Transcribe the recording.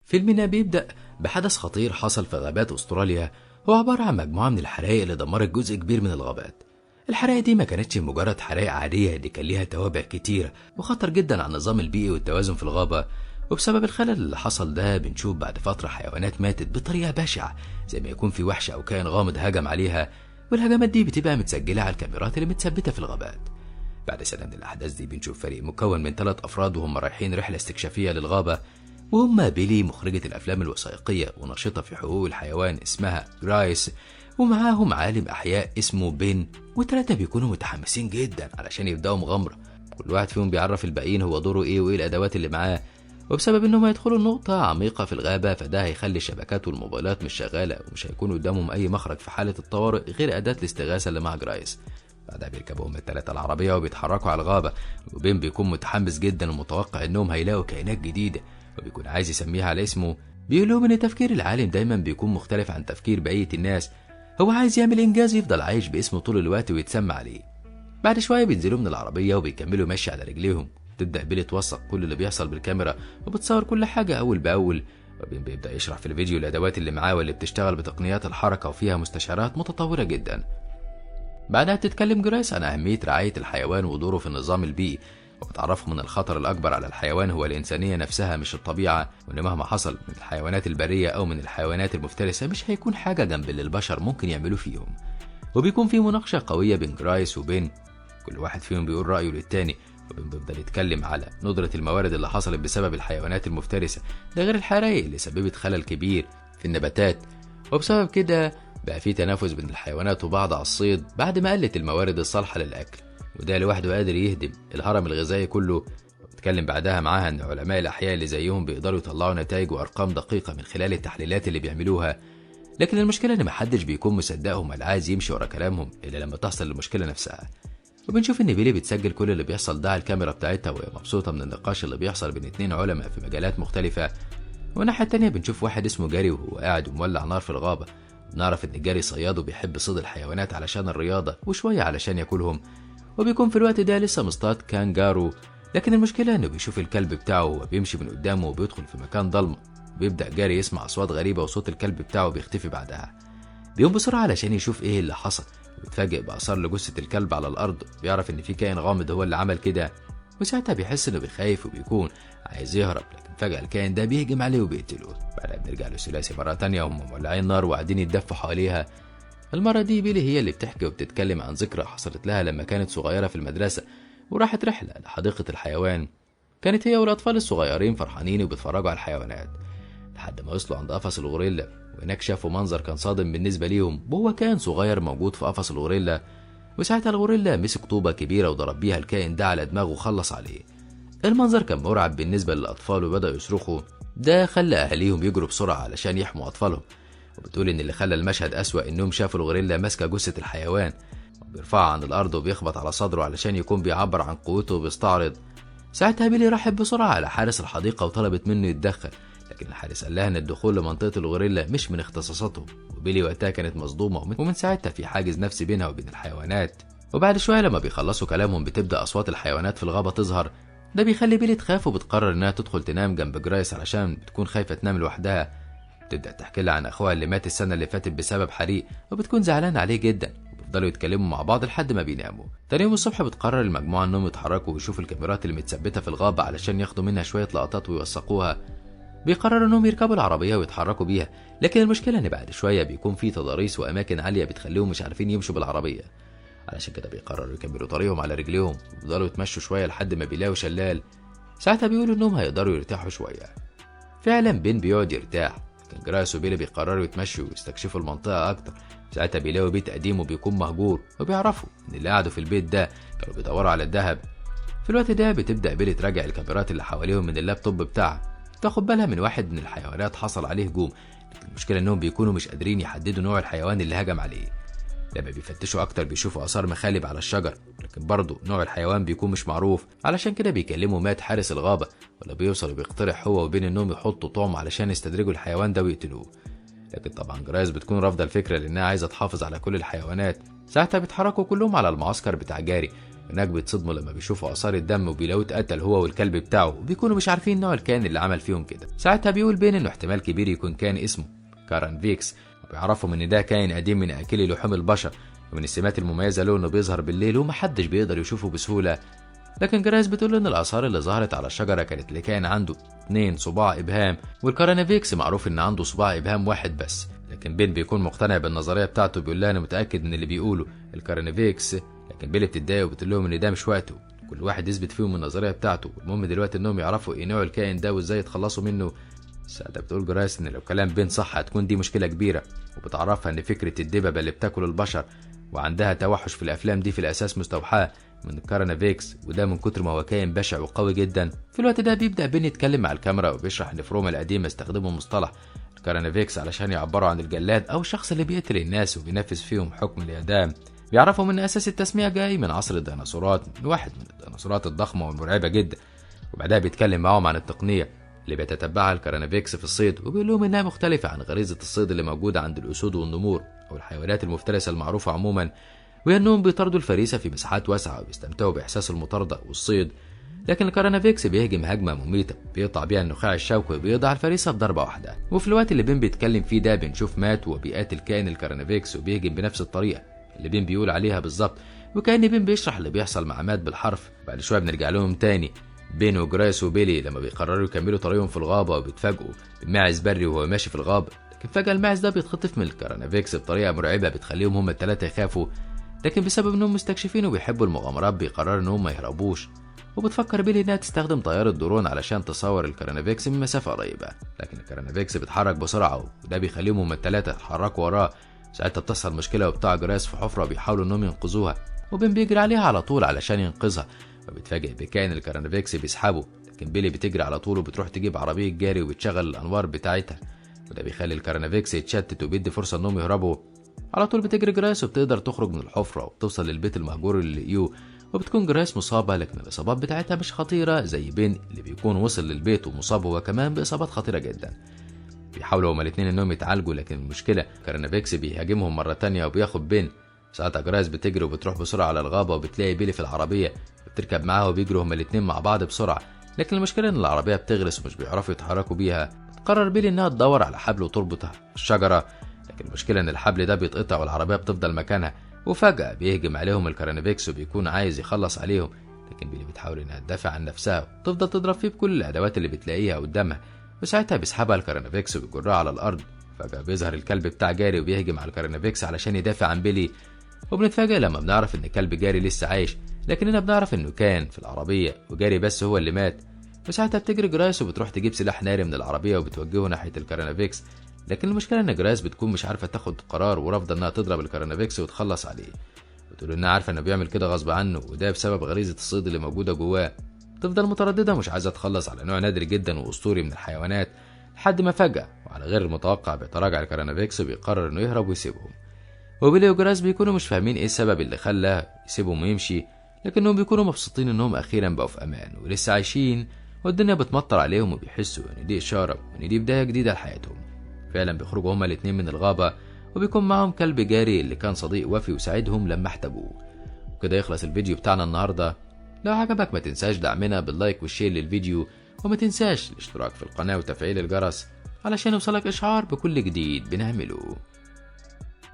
فيلمنا بيبدأ بحدث خطير حصل في غابات أستراليا. هو عبارة عن مجموعة من الحرائق اللي دمرت جزء كبير من الغابات. الحرائق دي ما كانتش مجرد حرائق عادية، دي كان ليها توابع كتيرة وخطر جدا على النظام البيئي والتوازن في الغابة. وبسبب الخلل اللي حصل ده بنشوف بعد فترة حيوانات ماتت بطريقة بشعة، زي ما يكون في وحش أو كائن غامض هجم عليها، والهجمات دي بتبقى متسجلة على الكاميرات اللي متثبتة في الغابات. بعد سنة من الأحداث دي بنشوف فريق مكون من 3 أفراد وهم رايحين رحلة استكشافية للغابة، وهم بيلي مخرجة الأفلام الوثائقية وناشطة في حقوق الحيوان اسمها جرايس، ومعاهم عالم أحياء اسمه بين، و3 بيكونوا متحمسين جدا علشان يبدأوا مغامرة. كل واحد فيهم بيعرف الباقيين هو دوره ايه وايه الأدوات اللي معاه، وبسبب انهم هيدخلوا نقطة عميقة في الغابة فده هيخلي الشبكات والموبايلات مش شغالة ومش هيكون قدامهم أي مخرج في حالة الطوارئ غير أداة الاستغاثة اللي مع جرايس. بعدها بيركبوا هم ال3 العربية وبيتحركوا على الغابة، وبين بيكون متحمس جدا ومتوقع انهم هيلاقوا كائنات جديدة وبيكون عايز يسميها على اسمه. بيقول لهم ان تفكير العالم دايما بيكون مختلف عن تفكير بقية الناس، هو عايز يعمل انجاز يفضل عايش باسمه طول الوقت ويتسمى عليه. بعد شوية بينزلوا من العربية وبيكملوا مشي على رجليهم. تبدأ بيلي توثق كل اللي بيحصل بالكاميرا وبتصور كل حاجة أول بأول، وبين بيبدأ يشرح في الفيديو الأدوات اللي معاه واللي بتشتغل بتقنيات الحركة وفيها مستشعرات متطورة جدا. بعدها بتتكلم جرايس عن أهمية رعاية الحيوان ودوره في النظام البيئي، وبتعرفهم ان الخطر الأكبر على الحيوان هو الإنسانية نفسها مش الطبيعة، وان مهما حصل من الحيوانات البرية أو من الحيوانات المفترسة مش هيكون حاجة جنب اللي البشر ممكن يعملوه فيهم. وبيكون في مناقشة قوية بين جرايس وبين، كل واحد فيهم بيقول رأيه للتاني، وبين بيفضل يتكلم على ندرة الموارد اللي حصلت بسبب الحيوانات المفترسة، ده غير الحرائق اللي سببت خلل كبير في النباتات، وبسبب كده بقى في تنافس بين الحيوانات وبعض على الصيد بعد ما قلت الموارد الصالحة للأكل، وده لوحده قادر يهدم الهرم الغذائي كله. وبتكلم بعدها معاها ان علماء الأحياء اللي زيهم بيقدروا يطلعوا نتائج وأرقام دقيقة من خلال التحليلات اللي بيعملوها، لكن المشكلة ان محدش بيكون مصدقهم ولا عايز يمشي ورا كلامهم الا لما تحصل المشكلة نفسها. وبنشوف ان بيلي بتسجل كل اللي بيحصل ده على الكاميرا بتاعتها وهي مبسوطة من النقاش اللي بيحصل بين 2 علماء في مجالات مختلفة. والناحية التانية بنشوف واحد اسمه جاري وهو قاعد ومولع نار في الغابة. بنعرف ان جاري صياد وبيحب صيد الحيوانات علشان الرياضة وشوية علشان ياكلهم، وبيكون في الوقت ده لسه مصطاد كانجارو. لكن المشكلة انه بيشوف الكلب بتاعه وهو بيمشي من قدامه وبيدخل في مكان ضلمة، بيبدأ جاري يسمع أصوات غريبة وصوت الكلب بتاعه بيختفي بعدها. بيقوم بسرعة علشان يشوف ايه اللي حصل، وبيتفاجئ بآثار لجثة الكلب على الأرض، بيعرف ان في كائن غامض هو اللي عمل كده، وساعتها بيحس انه بيخاف وبيكون عايز يهرب، لكن فجأة الكائن ده بيهجم عليه وبيقتله. بعدها بنرجع للثلاثي مرة تانية وهم مولعين نار وقاعدين يتدفوا حواليها. المرة دي بيلي هي اللي بتحكي وبتتكلم عن ذكرى حصلت لها لما كانت صغيرة في المدرسة وراحت رحلة لحديقة الحيوان. كانت هي والأطفال الصغيرين فرحانين وبيتفرجوا على الحيوانات لحد ما وصلوا عند قفص الغوريلا، وهناك شافوا منظر كان صادم بالنسبة ليهم، وهو كان صغير موجود في قفص الغوريلا. وساعتها الغوريلا مسك طوبة كبيرة وضرب بيها الكائن ده على دماغه وخلص عليه. المنظر كان مرعب بالنسبة للأطفال وبدأوا يصرخوا، ده خلى أهاليهم يجروا بسرعة علشان يحموا أطفالهم. وبتقول إن اللي خلى المشهد أسوأ إنهم شافوا الغوريلا ماسكة جثة الحيوان وبيرفعها عن الأرض وبيخبط على صدره علشان يكون بيعبر عن قوته وبيستعرض. ساعتها بيلي راحت بسرعة على حارس الحديقة وطلبت منه يتدخل، لكن الحارس قال لها ان الدخول لمنطقة الغوريلا مش من اختصاصاته، وبيلي وقتها كانت مصدومة، ومن ساعتها في حاجز نفسي بينها وبين الحيوانات. وبعد شوية لما بيخلصوا كلامهم بتبدأ أصوات الحيوانات في الغابة تظهر، ده بيخلي بيلي تخاف وبتقرر انها تدخل تنام جنب جرايس علشان بتكون خايفة تنام لوحدها. بتبدأ تحكي لها عن أخوها اللي مات السنة اللي فاتت بسبب حريق، وبتكون زعلانة عليه جدا، وبيفضلوا يتكلموا مع بعض لحد ما بيناموا. تاني يوم الصبح بتقرر المجموعة انهم يتحركوا ويشوفوا الكاميرات اللي متثبتة في الغابة علشان ياخدوا منها شوية لقطات ويوثقوها. بيقرروا انهم يركبوا العربية ويتحركوا بيها، لكن المشكلة ان بعد شوية بيكون في تضاريس واماكن عالية بتخليهم مش عارفين يمشوا بالعربية، علشان كده بيقرروا يكملوا طريقهم على رجليهم ويفضلوا يتمشوا شوية لحد ما بيلاقوا شلال. ساعتها بيقولوا انهم هيقدروا يرتاحوا شوية. فعلا بين بيقعد يرتاح، لكن جرايس وبيلي بيقرروا يتمشوا ويستكشفوا المنطقة اكتر. ساعتها بيلاقوا بيت قديم وبيكون مهجور، وبيعرفوا ان اللي قعدوا في البيت ده كانوا بيدوروا على الذهب. في الوقت ده بتبدأ بيلي تراجع الكاميرات اللي حواليهم من اللابتوب بتاعها، تاخد بالها من واحد من الحيوانات حصل عليه هجوم، لكن المشكلة انهم بيكونوا مش قادرين يحددوا نوع الحيوان اللي هجم عليه. لما بيفتشوا اكتر بيشوفوا اثار مخالب على الشجر، لكن برضه نوع الحيوان بيكون مش معروف، علشان كده بيكلموا مات حارس الغابة، ولا بيوصل وبيقترح هو وبين انهم يحطوا طعم علشان يستدرجوا الحيوان ده ويقتلوه. لكن طبعا جرايس بتكون رافضة الفكرة لانها عايزة تحافظ على كل الحيوانات. ساعتها بيتحركوا كلهم على المعسكر بتاع جاري، هناك بيتصدموا لما بيشوفوا آثار الدم وبيلاقوه اتقتل هو والكلب بتاعه، وبيكونوا مش عارفين نوع الكائن اللي عمل فيهم كده. ساعتها بيقول بين إنه احتمال كبير يكون كائن اسمه كارانفيكس، وبيعرفهم إن ده كائن قديم من أكلي لحوم البشر، ومن السمات المميزة له إنه بيظهر بالليل ومحدش بيقدر يشوفه بسهولة. لكن جرايس بتقول إن الآثار اللي ظهرت على الشجرة كانت لكائن عنده 2 صباع إبهام، والكارانفيكس معروف إن عنده صباع إبهام واحد بس. لكن بين بيكون مقتنع بالنظرية بتاعته، بيقول لها أنا متأكد من اللي بيقوله الكارانفيكس، لكن بيلي بتتضايق وبتقول لهم إن ده مش وقته، كل واحد يثبت فيهم النظرية بتاعته، المهم دلوقتي إنهم يعرفوا إيه نوع الكائن ده وإزاي يتخلصوا منه. ساعتها بتقول جرايس إن لو كلام بين صح هتكون دي مشكلة كبيرة، وبتعرفها إن فكرة الدببة اللي بتاكل البشر وعندها توحش في الأفلام دي في الأساس مستوحاة من الكارانفيكس، وده من كتر ما هو كائن بشع وقوي جدا. في الوقت ده بيبدأ بين يتكلم مع الكاميرا وبيشرح إن في روما القديمة استخدموا مصطلح الكارانفيكس علشان يعبروا عن الجلاد أو الشخص اللي بيقتل الناس وبينفذ فيهم حكم الإعدام. بيعرفهم إن أساس التسمية جاي من عصر الديناصورات، من واحد من الديناصورات الضخمة والمرعبة جدا. وبعدها بيتكلم معاهم عن التقنية اللي بيتتبعها الكارانفيكس في الصيد، وبيقول لهم إنها مختلفة عن غريزة الصيد اللي موجودة عند الأسود والنمور أو الحيوانات المفترسة المعروفة عموما، وهي إنهم بيطاردوا الفريسة في مساحات واسعة وبيستمتعوا بإحساس المطاردة والصيد. لكن الكارانفيكس بيهجم هجمة مميتة بيقطع بيها النخاع الشوكي وبيقضي على الفريسة بضربة واحدة. وفي الوقت اللي بين بيتكلم فيه ده بنشوف مات وبيقاتل كائن الكارانفيكس وبيهجم بنفس الطريقة اللي بين بيقول عليها بالظبط، وكأن بين بيشرح اللي بيحصل مع مات بالحرف. بعد شوية بنرجع لهم تاني بين وجرايس وبيلي لما بيقرروا يكملوا طريقهم في الغابة، وبيتفاجئوا بماعز بري وهو ماشي في الغابة. لكن فجأة الماعز ده بيتخطف من الكارانفيكس بطريقة مرعبة بتخليهم هما التلاتة يخافوا، لكن بسبب انهم مستكشفين وبيحبوا المغامرات بيقرروا انهم ما يهربوش. وبتفكر بيلي انها تستخدم طيارة درون علشان تصور الكارانفيكس من مسافة قريبة، لكن الكارانفيكس بيتحرك بسرعة وده بيخليهم هما التلاتة يتحركوا وراه. ساعتها بتحصل مشكلة وبتاع جرايس في حفرة بيحاولوا انهم ينقذوها، وبين بيجري عليها على طول علشان ينقذها، وبيتفاجئ بكائن الكارانفيكس بيسحبه. لكن بيلي بتجري على طول وبتروح تجيب عربية جاري وبتشغل الانوار بتاعتها، وده بيخلي الكارانفيكس يتشتت وبيدي فرصة انهم يهربوا. على طول بتجري جرايس وبتقدر تخرج من الحفرة وبتوصل للبيت المهجور اللي لقيوه، وبتكون جرايس مصابة، لكن الإصابات بتاعتها مش خطيرة زي بين اللي بيكون وصل للبيت ومصاب هو كمان بإصابات خطيرة جدا. بيحاولوا هما الاتنين انهم يتعالجوا، لكن المشكلة كارانفيكس بيهاجمهم مرة تانية وبياخد بين. ساعتها جرايس بتجري وبتروح بسرعة على الغابة وبتلاقي بيلي في العربية، بتركب معاها وبيجروا هما الاتنين مع بعض بسرعة. لكن المشكلة ان العربية بتغرس ومش بيعرفوا يتحركوا بيها. بتقرر بيلي انها تدور على حبل وتربطها في الشجرة، لكن المشكلة ان الحبل ده بيتقطع والعربية بتفضل مكانها. وفجأة بيهجم عليهم الكارانفيكس وبيكون عايز يخلص عليهم، لكن بيلي بتحاول انها تدافع عن نفسها وتفضل تضرب فيه بكل الادوات اللي بتلاقيها قدامها. وساعتها بيسحبها الكارانفيكس وبيجرها على الارض. فجأة بيظهر الكلب بتاع جاري وبيهجم على الكارانفيكس علشان يدافع عن بيلي، وبنتفاجئ لما بنعرف ان كلب جاري لسه عايش، لكننا بنعرف انه كان في العربية وجاري بس هو اللي مات. وساعتها بتجري جرايس وبتروح تجيب سلاح ناري من العربية وبتوجهه ناحية الكارانفيكس، لكن المشكلة ان جرايس بتكون مش عارفة تاخد قرار ورافضة انها تضرب الكارانفيكس وتخلص عليه. بتقول انها عارفة انه بيعمل كده غصب عنه وده بسبب غريزة الصيد اللي موجودة جواه. تفضل مترددة مش عايزة تخلص على نوع نادر جدا واسطوري من الحيوانات، لحد ما فجأة وعلى غير المتوقع بيتراجع الكارانفيكس وبيقرر انه يهرب ويسيبهم. وبيلي وجرايس بيكونوا مش فاهمين ايه السبب اللي خلاه يسيبهم ويمشي، لكنهم بيكونوا مبسوطين انهم اخيرا بقوا في امان ولسه عايشين، والدنيا بتمطر عليهم وبيحسوا ان دي اشاره وان دي بدايه جديده لحياتهم. فعلا بيخرجوا هما الاتنين من الغابه وبيكون معاهم كلب جاري اللي كان صديق وفي وساعدهم لما احتاجوه. وكده يخلص الفيديو بتاعنا النهارده. لو عجبك ما تنساش دعمنا باللايك والشير للفيديو، وما تنساش الاشتراك في القناه وتفعيل الجرس علشان يوصلك اشعار بكل جديد بنعمله.